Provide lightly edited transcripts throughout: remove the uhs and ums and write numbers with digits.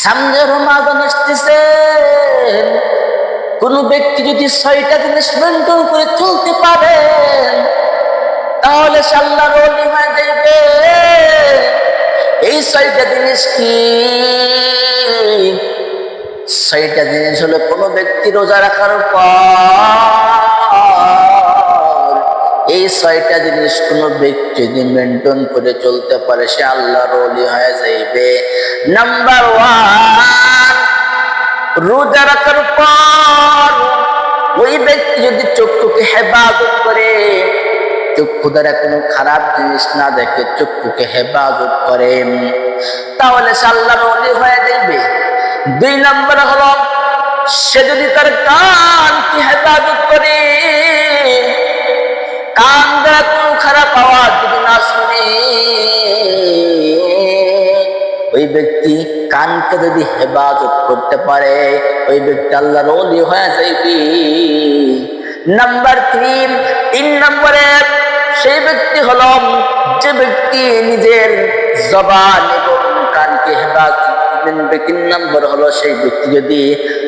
সামনে রমাদান আসতেছে, কোন ব্যক্তি যদি 6টা জিনিস মেনটেন করে চলতে পারে তাহলে সে আল্লাহর ওলি হয়ে যাবে। এই 6টা জিনিস কি? 6টা জিনিস হলো, কোন ব্যক্তি রোজা রাখার পর এই 6টা জিনিস কোন ব্যক্তি যদি মেনটেন করে চলতে পারে সে আল্লাহর ওলি হয়ে যাইবে। নাম্বার 1, রোজা রাখার পর ওই ব্যক্তি যদি চক্ষুকে হেফাজত করে, চক্ষু দ্বারা কোনো খারাপ জিনিস না দেখে, চক্ষুকে হেফাজত করে, তাহলে সে আল্লাহর ওলি হয়ে যাইবে। 2 নম্বর হলো, সে যদি তার কানকে হেফাজত করে, কান দ্বারা কোনো খারাপ আওয়াজ যদি না শুনে, ওই ব্যক্তি কানকে যদি হেফাজত করতে পারে ওই ব্যক্তি আল্লাহর ওলি হয়ে যাইবে। নাম্বার 3 নম্বরে সেই ব্যক্তি হলো যে ব্যক্তি নিজের জবান এবং কানকে হেফাজত করবে। 3 নম্বর হলো সেই ব্যক্তি যদি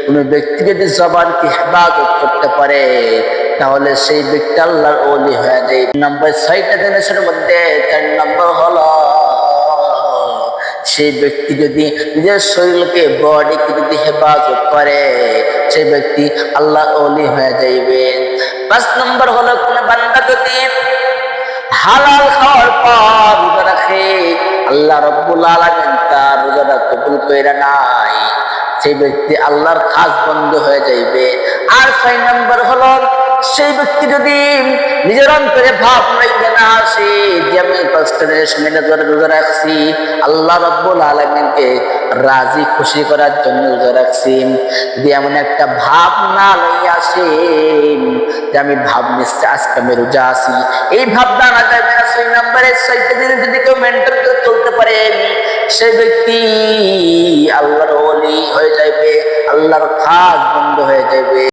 কোনো ব্যক্তি যদি জবানকে হেফাজত করতে পারে তাহলে সেই ব্যক্তি আল্লাহর ওলি হয়ে যায়। নম্বর 6টা জিনিসের মধ্যে 4 নম্বর হলো, সেই ব্যক্তি যদি নিজের শরীরকে বডিকে যদি হেফাজত করে সেই ব্যক্তি আল্লাহর ওলি হয়ে যাইবে। 5 নম্বর হলো, কোন বান্দা যদি হালাল খাওয়ার পর রোজা রাখে, আল্লাহ রাব্বুল আলামিন তার রোজাটা কবুল কইরা নাই, সেই ব্যক্তি আল্লাহর খাস বন্ধ হয়ে যাইবে। আর 6 নম্বর হলো, সেই ব্যক্তি যদি নিজের অন্তরে ভাব রাখবে না আসে যে আমি 5টা জিনিস মেনে ধরে রোজা রাখছি, আল্লাহ রাব্বুল আলামিনকে রাজি খুশি করার জন্য রোজা রাখছি, যদি এমন একটা ভাব না লইয়া আসে যে আমি ভাব নিচ্ছি আজকে আমি রোজা আছি, এই ভাবনা না যাবে না। 6 নম্বরে 6টা জিনিস যদি কেউ মেনটেন করে চলতে পারে সেই ব্যক্তি আল্লাহর ওলি হয়ে যাবে, আল্লাহর খাস বন্ধু হয়ে যাবে।